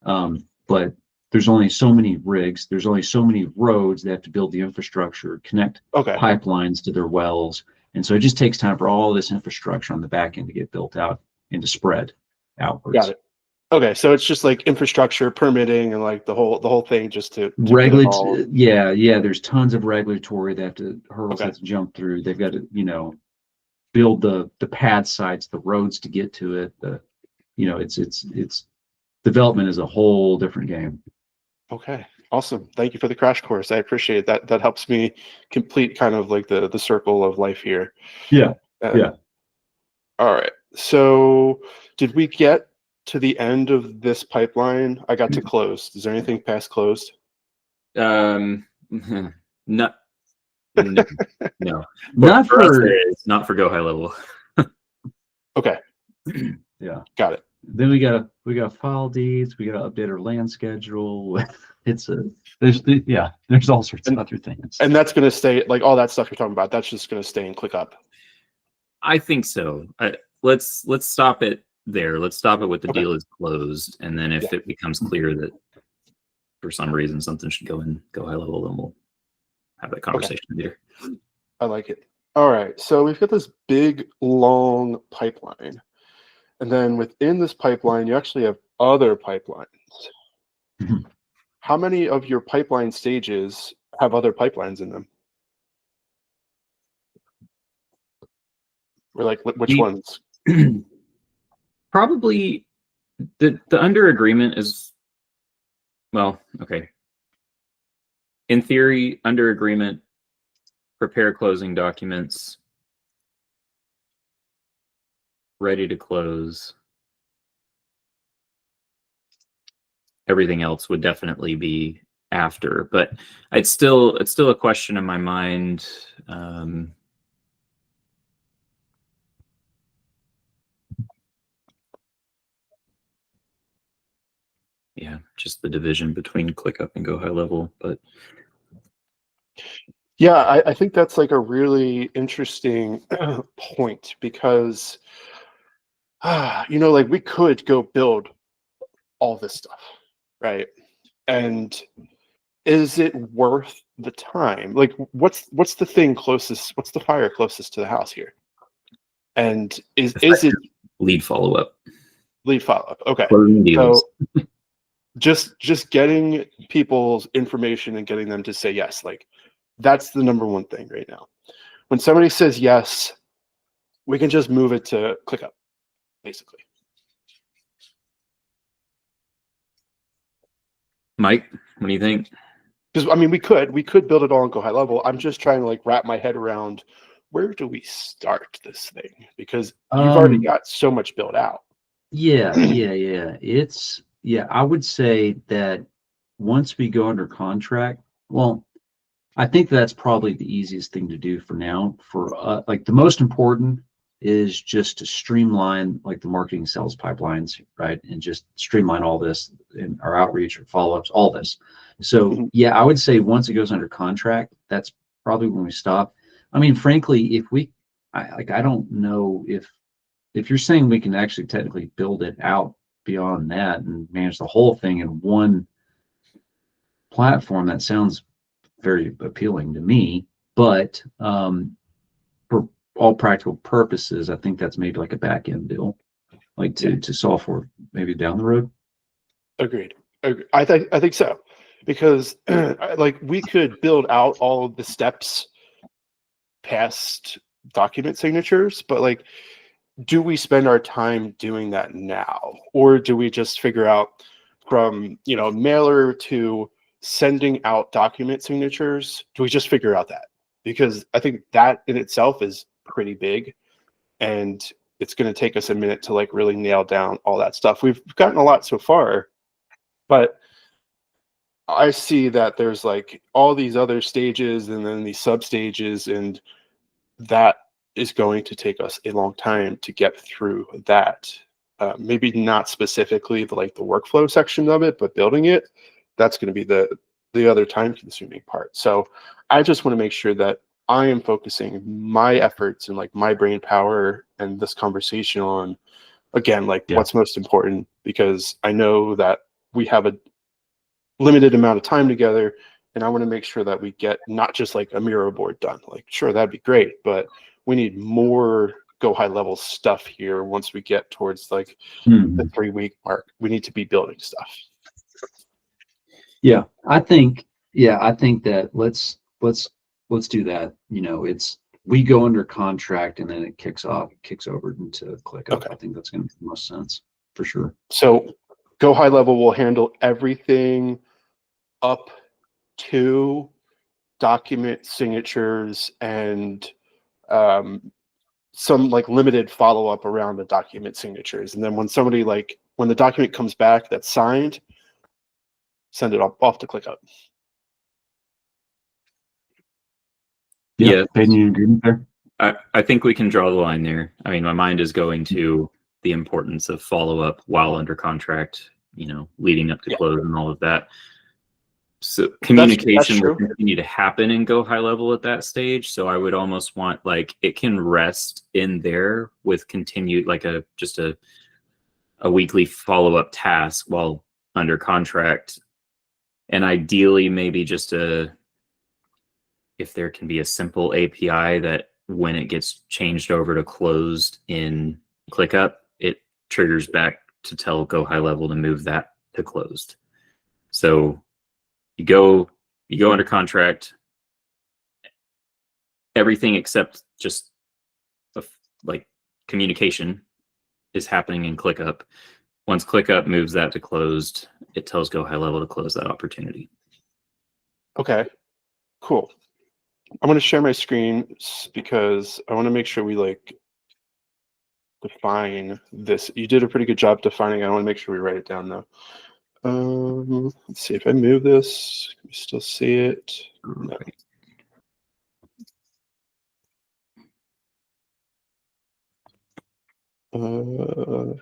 Speaker 3: But there's only so many rigs, there's only so many roads. They have to build the infrastructure, connect pipelines to their wells. And so it just takes time for all this infrastructure on the back end to get built out and to spread outwards.
Speaker 1: Got it. Okay, so it's just like infrastructure, permitting, and like the whole thing just to
Speaker 3: there's tons of regulatory they have to hurdles they have to jump through. They've got to build the pad sites, the roads to get to it. It's development is a whole different game.
Speaker 1: Okay, awesome. Thank you for the crash course. I appreciate that. That helps me complete kind of like the circle of life here.
Speaker 3: Yeah.
Speaker 1: All right. So did we get to the end of this pipeline? I got to closed. Is there anything past closed?
Speaker 2: No. No.
Speaker 3: Not for
Speaker 2: not for go high level.
Speaker 1: Okay.
Speaker 3: Yeah.
Speaker 1: Got it.
Speaker 3: Then we got file deeds. We got to update our land schedule. There's all sorts of other things.
Speaker 1: And that's going to stay, like all that stuff you're talking about, that's just going to stay in ClickUp.
Speaker 2: I think so. Let's stop it there. Let's stop it with the deal is closed, and then if it becomes clear that for some reason something should go high level, then we'll have that conversation later.
Speaker 1: I like it. All right. So we've got this big long pipeline. And then within this pipeline, you actually have other pipelines. How many of your pipeline stages have other pipelines in them? Or like, which ones?
Speaker 2: Probably the under agreement is, well, okay. In theory, under agreement, prepare closing documents, ready to close. Everything else would definitely be after, but it's still a question in my mind. Yeah, just the division between ClickUp and go high level, but
Speaker 1: yeah, I think that's like a really interesting point, because like we could go build all this stuff, right? And is it worth the time? Like, what's the thing closest? What's the fire closest to the house here? And is it
Speaker 2: lead follow-up?
Speaker 1: lead follow-up? Okay.
Speaker 2: Closing deals.
Speaker 1: So just getting people's information and getting them to say yes, like that's the number one thing right now. When somebody says yes, we can just move it to ClickUp, basically.
Speaker 2: Mike, what do you think?
Speaker 1: Because I mean, we could build it all and go high level. I'm just trying to like wrap my head around where do we start this thing? Because you've already got so much built out.
Speaker 3: Yeah. I would say that once we go under contract, well, I think that's probably the easiest thing to do for now. For like the most important is just to streamline like the marketing sales pipelines, right? And just streamline all this in our outreach or follow-ups, all this. So yeah, I would say once it goes under contract, that's probably when we stop. I mean, frankly, if I don't know if you're saying we can actually technically build it out beyond that and manage the whole thing in one platform, that sounds very appealing to me. But for all practical purposes, I think that's maybe like a back end deal, like to solve for maybe down the road.
Speaker 1: Agreed. I think so, because like we could build out all of the steps past document signatures, but like, do we spend our time doing that now, or do we just figure out from mailer to sending out document signatures? Do we just figure out that? Because I think that in itself is pretty big, and it's going to take us a minute to like really nail down all that stuff. We've gotten a lot so far, but I see that there's like all these other stages and then these sub stages, and that is going to take us a long time to get through that. Maybe not specifically the workflow section of it, but building it, that's going to be the other time consuming part. So I just want to make sure that I am focusing my efforts and like my brain power and this conversation on, again, like what's most important, because I know that we have a limited amount of time together, and I want to make sure that we get not just like a Miro board done. Like, sure, that'd be great, but we need more go high level stuff here. Once we get towards like the 3-week mark, we need to be building stuff.
Speaker 3: Yeah, I think that let's do that. It's we go under contract and then it kicks over into ClickUp.
Speaker 1: Okay.
Speaker 3: I think that's going to make the most sense for sure.
Speaker 1: So go high level will handle everything up to document signatures and some like limited follow-up around the document signatures. And then when the document comes back that's signed, send it off to ClickUp.
Speaker 2: Yeah.
Speaker 3: Paden, you agree there?
Speaker 2: I think we can draw the line there. I mean, my mind is going to the importance of follow-up while under contract, leading up to close and all of that. So communication will continue to happen and go high level at that stage. So I would almost want like it can rest in there with continued like just a weekly follow-up task while under contract. And ideally maybe just if there can be a simple API that when it gets changed over to closed in ClickUp, it triggers back to tell go high level to move that to closed. So you go under contract, everything except just like communication is happening in ClickUp. Once ClickUp moves that to closed, it tells go high level to close that opportunity.
Speaker 1: Okay, cool. I'm going to share my screen because I want to make sure we like define this. You did a pretty good job defining it. I want to make sure we write it down though. Let's see if I move this. Can you still see it? No. Here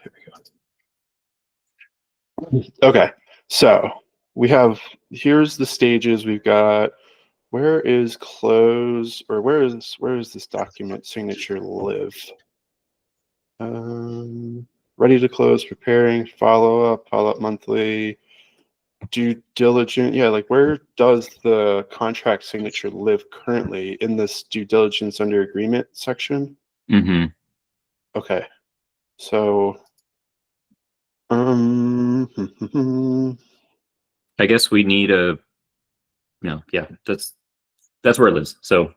Speaker 1: we go. Okay, so here's the stages. We've got where is close, or where is this document signature live? Ready to close, preparing, follow up monthly, due diligence. Yeah, like where does the contract signature live currently in this due diligence under agreement section?
Speaker 2: Mm-hmm.
Speaker 1: Okay. So,
Speaker 2: I guess we need a, yeah, that's where it lives. So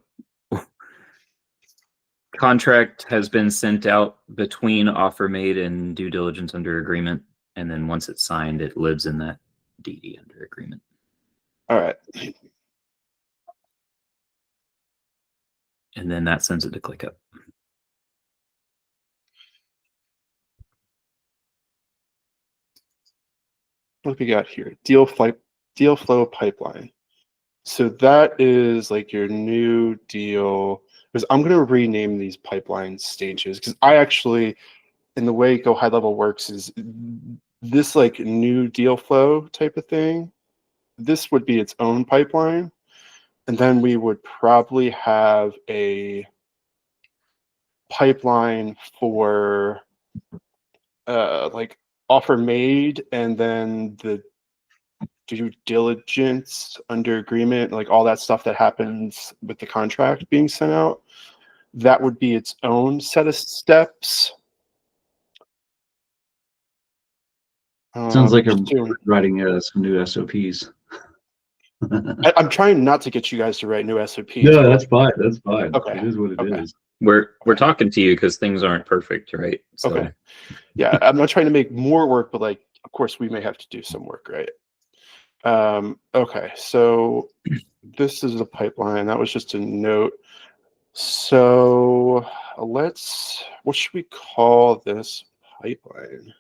Speaker 2: contract has been sent out between offer made and due diligence under agreement. And then once it's signed, it lives in that DD under agreement.
Speaker 1: all right.
Speaker 2: And then that sends it to ClickUp.
Speaker 1: What do we got here? Deal flow pipeline. So that is like your new deal. Because I'm going to rename these pipeline stages, because I actually, in the way Go High Level works, is this like new deal flow type of thing. This would be its own pipeline. And then we would probably have a pipeline for like offer made, and then the due diligence under agreement, like all that stuff that happens with the contract being sent out. That would be its own set of steps.
Speaker 3: Sounds like I'm
Speaker 1: Doing,
Speaker 3: writing some new SOPs.
Speaker 1: I'm trying not to get you guys to write new SOPs.
Speaker 3: No, that's fine. That's fine.
Speaker 1: Okay.
Speaker 3: It is what it is.
Speaker 2: We're talking to you because things aren't perfect, right? So.
Speaker 1: Okay. Yeah, I'm not trying to make more work, but like, of course, we may have to do some work, right? Okay, so this is a pipeline. That was just a note. So what should we call this pipeline?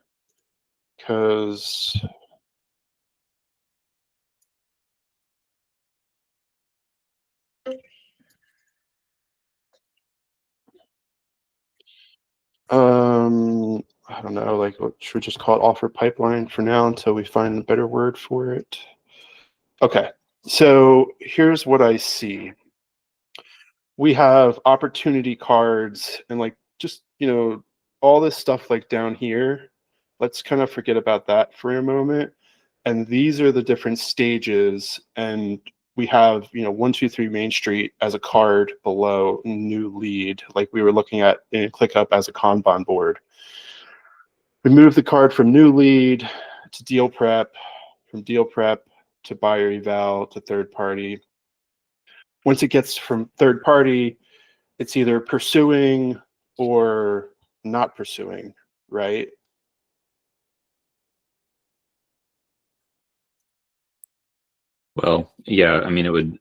Speaker 1: Because I don't know, like, what should we just call it? Offer pipeline for now until we find a better word for it. Okay, so here's what I see. We have opportunity cards and like just, all this stuff like down here. Let's kind of forget about that for a moment. And these are the different stages. And we have, 1, 2, 3 Main Street as a card below new lead, like we were looking at in ClickUp as a Kanban board. We move the card from new lead to deal prep, from deal prep to buyer eval to third party. Once it gets from third party, it's either pursuing or not pursuing, right?
Speaker 2: Well, yeah, I mean, it would,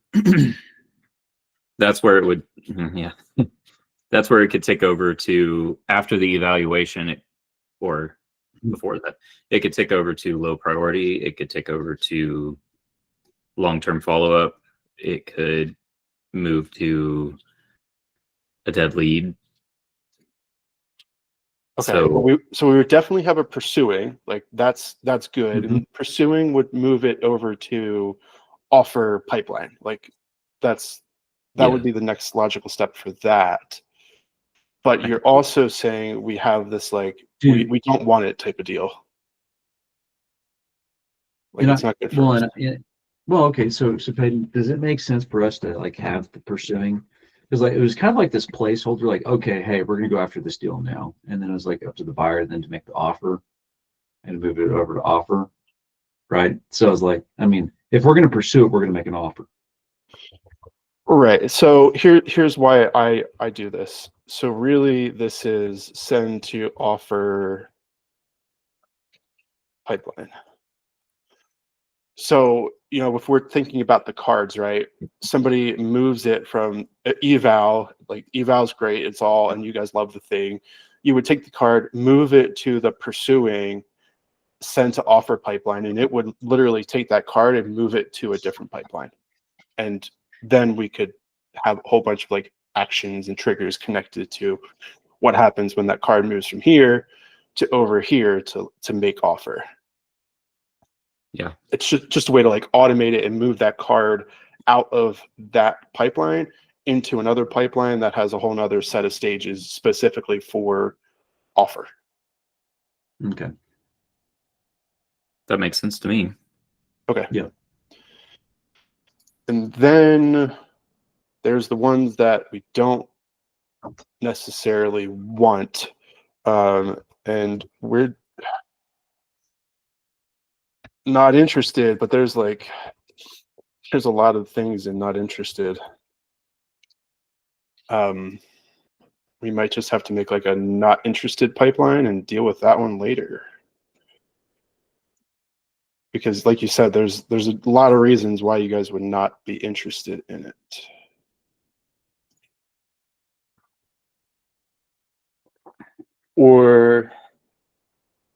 Speaker 2: that's where it would, yeah. That's where it could tick over to after the evaluation, or before that, it could tick over to low priority. It could tick over to long-term follow-up. It could move to a dead lead.
Speaker 1: Okay, so we would definitely have a pursuing, like that's good.
Speaker 3: Mm-hmm.
Speaker 1: And pursuing would move it over to offer pipeline. Like that would be the next logical step for that. But you're also saying we have this like we don't want it type of deal. Like it's not good for us.
Speaker 3: Well, okay, so Paden, does it make sense for us to like have the pursuing? Because like it was kind of like this placeholder, like, okay, hey, we're gonna go after this deal now. And then it was like up to the buyer then to make the offer and move it over to offer. Right. So I was like, I mean, if we're gonna pursue it, we're gonna make an offer.
Speaker 1: Right. So here's why I do this. So really this is send to offer pipeline. So, if we're thinking about the cards, right? Somebody moves it from eval, like eval's great, it's all, and you guys love the thing. You would take the card, move it to the pursuing, send to offer pipeline, and it would literally take that card and move it to a different pipeline. And then we could have a whole bunch of like actions and triggers connected to what happens when that card moves from here to over here to make offer.
Speaker 2: Yeah,
Speaker 1: it's just a way to like automate it and move that card out of that pipeline into another pipeline that has a whole nother set of stages specifically for offer.
Speaker 3: Okay.
Speaker 2: That makes sense to me.
Speaker 1: Okay.
Speaker 3: Yeah.
Speaker 1: And then there's the ones that we don't necessarily want, And we're not interested, but there's a lot of things in not interested. We might just have to make like a not interested pipeline and deal with that one later. Because like you said, there's a lot of reasons why you guys would not be interested in it. Or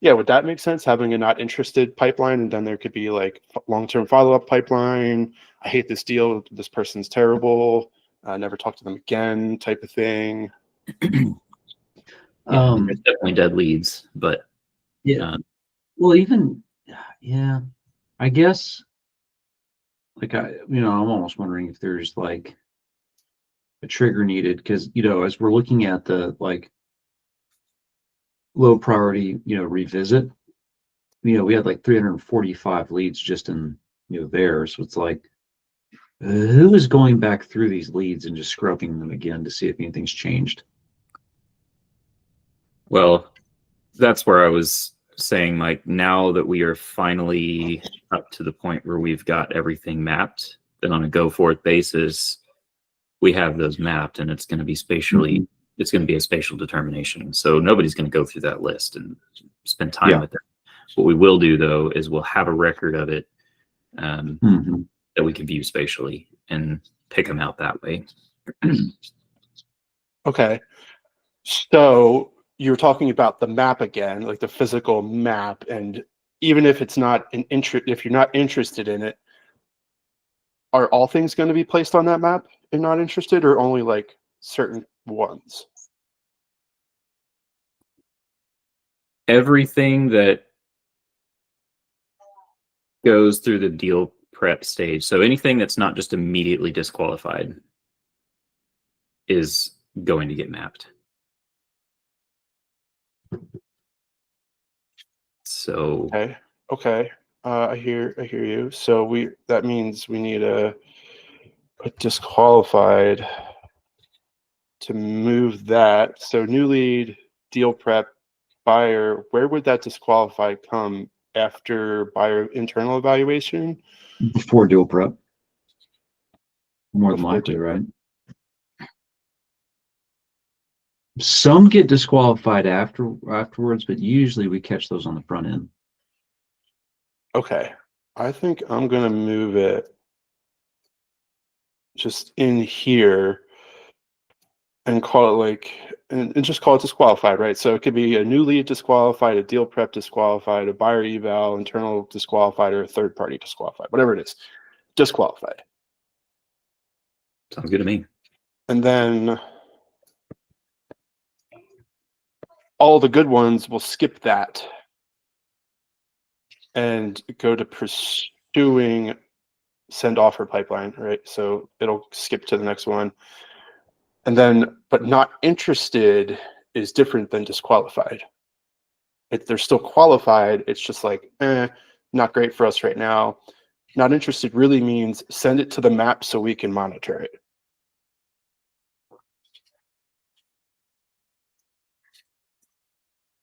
Speaker 1: yeah, would that make sense? Having a not interested pipeline, and then there could be like long-term follow-up pipeline. I hate this deal. This person's terrible. Never talk to them again, type of thing.
Speaker 2: Yeah, there's definitely dead leads, but
Speaker 3: yeah. Well, even I guess like I'm almost wondering if there's like a trigger needed because as we're looking at the like low priority revisit, we had like 345 leads just in there, so it's like who is going back through these leads and just scrubbing them again to see if anything's changed?
Speaker 2: Well, that's where I was saying, like, now that we are finally up to the point where we've got everything mapped, then on a go forth basis, we have those mapped, and it's going to be spatially, it's going to be a spatial determination. So nobody's going to go through that list and spend time with it. What we will do, though, is we'll have a record of it that we can view spatially and pick them out that way.
Speaker 1: Okay. So you're talking about the map again, like the physical map, and even if it's not if you're not interested in it, are all things going to be placed on that map and not interested, or only like certain ones?
Speaker 2: Everything that goes through the deal prep stage, so anything that's not just immediately disqualified, is going to get mapped. So
Speaker 1: okay, I hear you. So that means we need a disqualified to move that. So new lead, deal prep, buyer. Where would that disqualified come after buyer internal evaluation?
Speaker 3: Before deal prep, more than likely, right? Some get disqualified afterwards, but usually we catch those on the front end.
Speaker 1: Okay, I think I'm gonna move it just in here and call it like, and just call it disqualified, right? So it could be a new lead disqualified, a deal prep disqualified, a buyer eval, internal disqualified, or a third party disqualified, whatever it is, disqualified.
Speaker 2: Sounds good to me.
Speaker 1: And then all the good ones will skip that and go to pursuing send offer pipeline, right? So it'll skip to the next one. And then, but not interested is different than disqualified. They're still qualified. It's just like, not great for us right now. Not interested really means send it to the map so we can monitor it.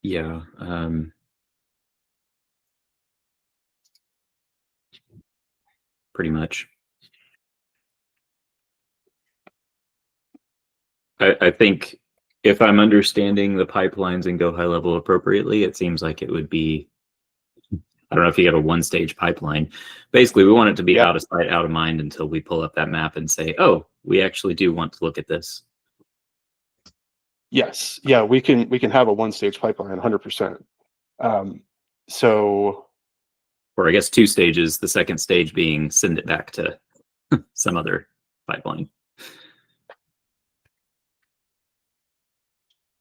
Speaker 2: Yeah. Pretty much. I think if I'm understanding the pipelines and go high level appropriately, it seems like it would be, I don't know if you have a one-stage pipeline. Basically, we want it to be out of sight, out of mind until we pull up that map and say, oh, we actually do want to look at this.
Speaker 1: Yes. Yeah, we can have a one-stage pipeline 100%. So,
Speaker 2: or I guess 2 stages, the second stage being send it back to some other pipeline.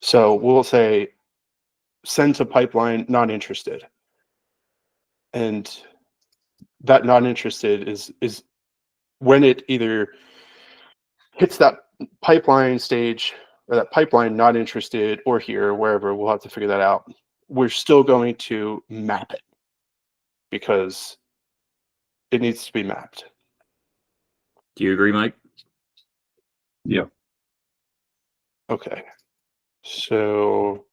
Speaker 1: So we'll say send to pipeline, not interested. And that not interested is when it either hits that pipeline stage or that pipeline not interested, or here or wherever, we'll have to figure that out. We're still going to map it because it needs to be mapped.
Speaker 2: Do you agree, Mike?
Speaker 3: Yeah.
Speaker 1: Okay. So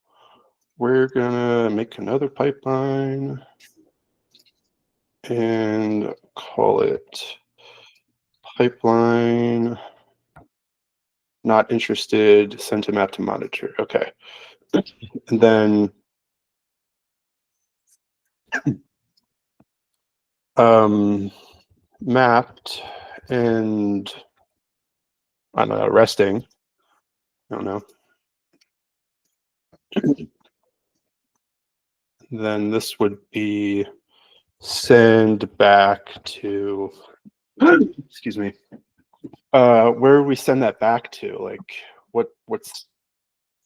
Speaker 1: we're gonna make another pipeline and call it pipeline not interested, send to map to monitor. Okay. And then mapped and I don't know, resting. I don't know. Then this would be send back to excuse me. Where would we send that back to? Like what's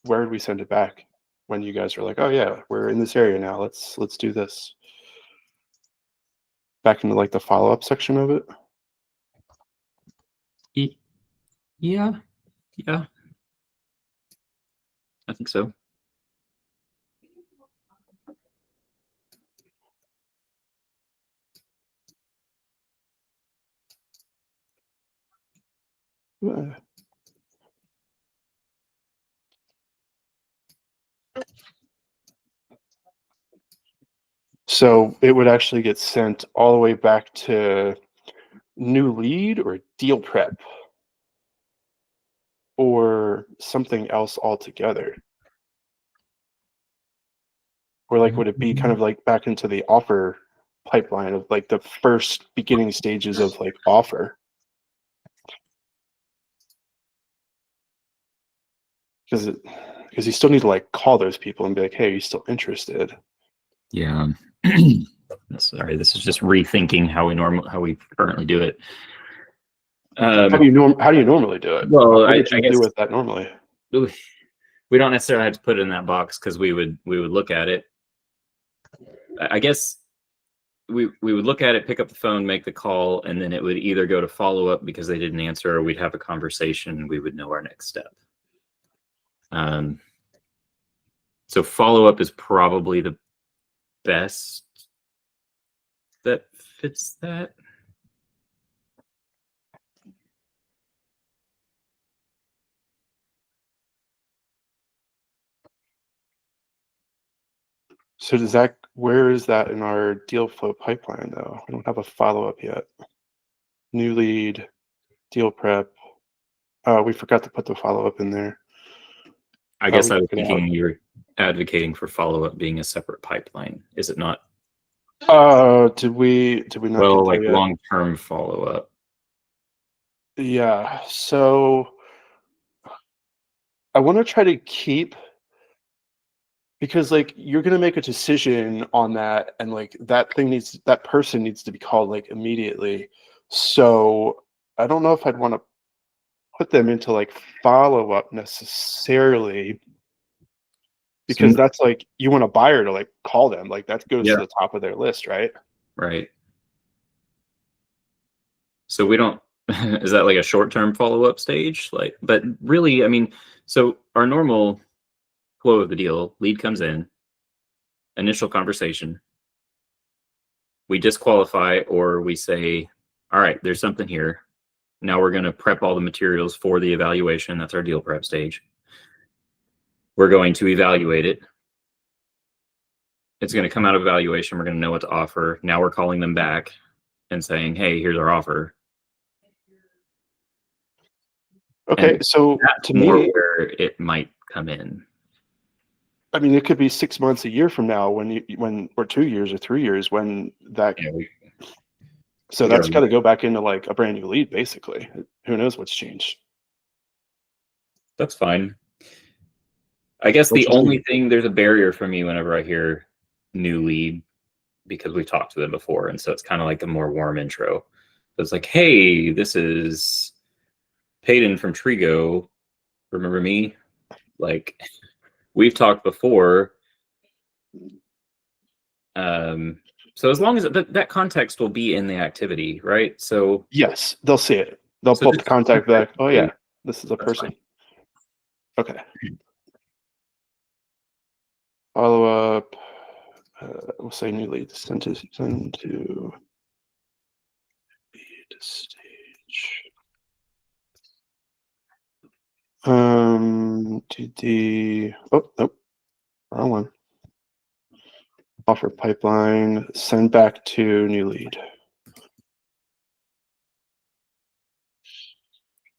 Speaker 1: where did we send it back when you guys were like, oh yeah, we're in this area now. Let's do this. Back into like the follow-up section of it.
Speaker 2: Yeah. I think so.
Speaker 1: So it would actually get sent all the way back to new lead or deal prep or something else altogether. Or like, would it be kind of like back into the offer pipeline of like the first beginning stages of like offer? Because you still need to like call those people and be like, hey, are you still interested?
Speaker 2: Yeah. Sorry, this is just rethinking how we currently do it.
Speaker 1: How do you normally do it?
Speaker 2: Well,
Speaker 1: what would you
Speaker 2: I guess
Speaker 1: do with that normally?
Speaker 2: we don't necessarily have to put it in that box because we would look at it. I guess we would look at it, pick up the phone, make the call, and then it would either go to follow up because they didn't answer, or we'd have a conversation and we would know our next step. So follow up is probably the best that fits that.
Speaker 1: So where is that in our deal flow pipeline though? We don't have a follow-up yet. New lead, deal prep. We forgot to put the follow-up in there.
Speaker 2: I guess I was thinking you're advocating for follow-up being a separate pipeline. Is it not?
Speaker 1: Did we not?
Speaker 2: Well, like long-term follow-up.
Speaker 1: Yeah. So I want to try to keep, because like you're gonna make a decision on that, and like that person needs to be called like immediately. So I don't know if I'd want to put them into like follow-up necessarily, because that's like you want a buyer to like call them, like that goes to the top of their list, right?
Speaker 2: Right. So we don't is that like a short-term follow-up stage? Like, but really, I mean, so our normal flow of the deal, lead comes in, initial conversation, we disqualify, or we say, all right, there's something here. Now we're going to prep all the materials for the evaluation. That's our deal prep stage. We're going to evaluate it. It's going to come out of evaluation. We're going to know what to offer. Now we're calling them back and saying, hey, here's our offer.
Speaker 1: Okay, and so to me,
Speaker 2: where it might come in.
Speaker 1: I mean, it could be 6 months, a year from now, or 2 years or 3 years when that. Yeah, so that's got to go back into like a brand new lead, basically. Who knows what's changed?
Speaker 2: That's fine. I guess the only thing, there's a barrier for me whenever I hear new lead, because we've talked to them before, and so it's kind of like a more warm intro. So it's like, hey, this is Paden from Trigo. Remember me? Like, we've talked before. So as long as that context will be in the activity, right? So
Speaker 1: yes, they'll see it. They'll pull up the contact back. Oh yeah, this is a person. Okay. Follow up. We'll say new lead. Send to lead stage. To the nope, wrong one. Offer pipeline, send back to new lead.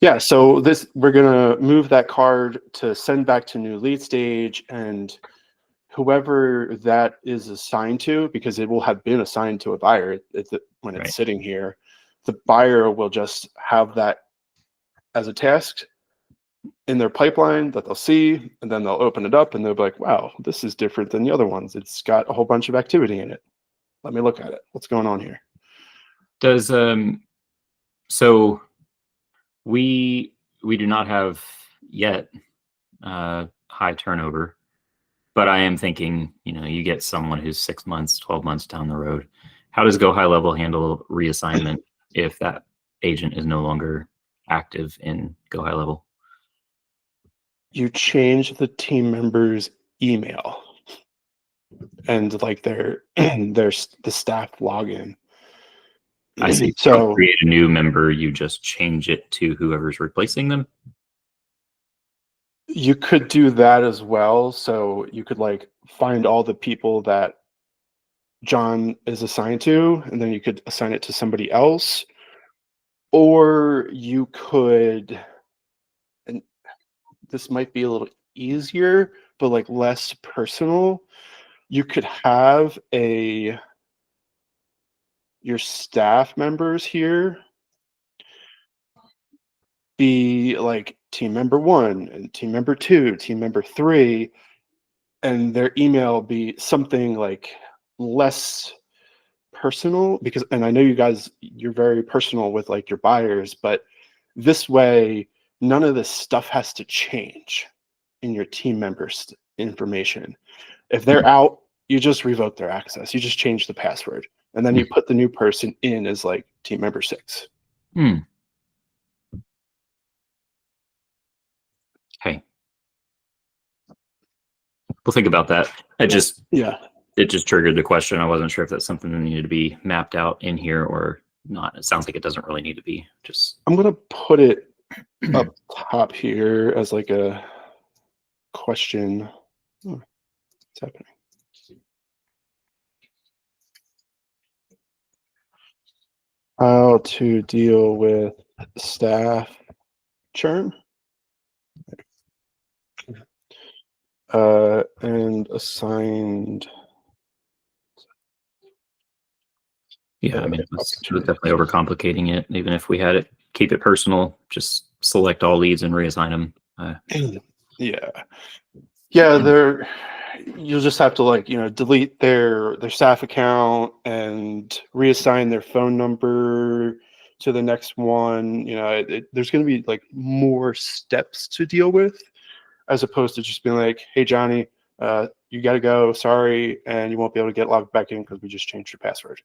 Speaker 1: Yeah, so we're gonna move that card to send back to new lead stage, and whoever that is assigned to, because it will have been assigned to a buyer when it's
Speaker 2: Right.
Speaker 1: sitting here, the buyer will just have that as a task in their pipeline that they'll see, and then they'll open it up and they'll be like, wow, this is different than the other ones. It's got a whole bunch of activity in it. Let me look at it. What's going on here?
Speaker 2: Does so we do not have yet high turnover, but I am thinking, you get someone who's 6 months, 12 months down the road. How does Go High Level handle reassignment if that agent is no longer active in Go High Level?
Speaker 1: You change the team member's email and like the staff login.
Speaker 2: I see.
Speaker 1: So
Speaker 2: you don't create a new member, you just change it to whoever's replacing them.
Speaker 1: You could do that as well. So you could like find all the people that John is assigned to, and then you could assign it to somebody else. Or you could, and this might be a little easier, but like less personal, you could have your staff members here be like team member 1 and team member 2, team member 3, and their email be something like less personal, because, and I know you guys, you're very personal with like your buyers, but this way none of this stuff has to change in your team members' information. If they're out, you just revoke their access. You just change the password, and then you put the new person in as like team member 6.
Speaker 2: Okay. We'll think about that. It just triggered the question. I wasn't sure if that's something that needed to be mapped out in here or not. It sounds like it doesn't really need to be.
Speaker 1: I'm gonna put it up top here as like a question. What's happening? How to deal with staff churn and assigned.
Speaker 2: Yeah, I mean, it was definitely overcomplicating it. Even if we had it, keep it personal, just select all leads and reassign them.
Speaker 1: Yeah, you'll just have to like, delete their staff account and reassign their phone number to the next one. There's going to be like more steps to deal with, as opposed to just being like, hey, Johnny, you got to go. Sorry. And you won't be able to get logged back in because we just changed your password.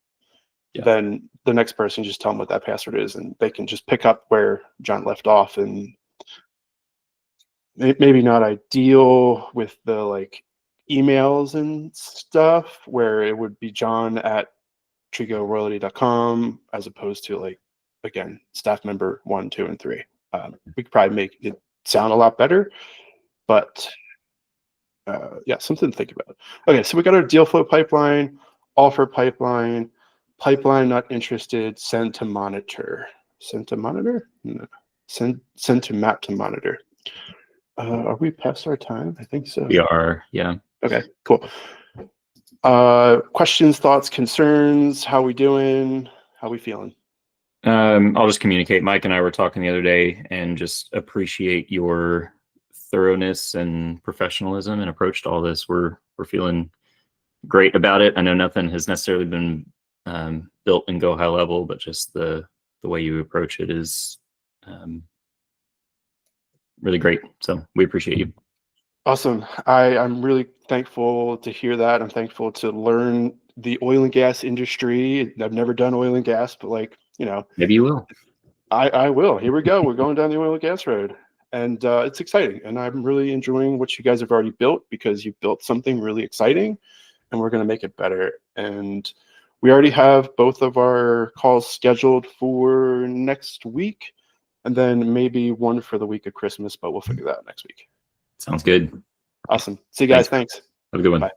Speaker 1: Yeah. Then the next person, just tell them what that password is, and they can just pick up where John left off. And maybe not ideal with the like emails and stuff, where it would be john@trigoroyalty.com as opposed to like, again, staff member 1, 2, and 3. We could probably make it sound a lot better, but yeah, something to think about. Okay, so we got our deal flow pipeline, offer pipeline, pipeline not interested, send to monitor. Send to monitor? No. Send to map to monitor. Are we past our time? I think so.
Speaker 2: We are, yeah.
Speaker 1: Okay, cool. Questions, thoughts, concerns? How we doing? How we feeling?
Speaker 2: I'll just communicate. Mike and I were talking the other day and just appreciate your thoroughness and professionalism and approach to all this. We're feeling great about it. I know nothing has necessarily been built in Go High Level, but just the way you approach it is really great. So we appreciate you.
Speaker 1: Awesome. I'm really thankful to hear that. I'm thankful to learn the oil and gas industry. I've never done oil and gas, but like,
Speaker 2: maybe you will.
Speaker 1: I will. Here we go. We're going down the oil and gas road, and it's exciting. And I'm really enjoying what you guys have already built, because you've built something really exciting, and we're going to make it better. And we already have both of our calls scheduled for next week, and then maybe one for the week of Christmas, but we'll figure that out next week.
Speaker 2: Sounds good.
Speaker 1: Awesome. See you guys. Thanks.
Speaker 2: Have a good one.
Speaker 1: Bye.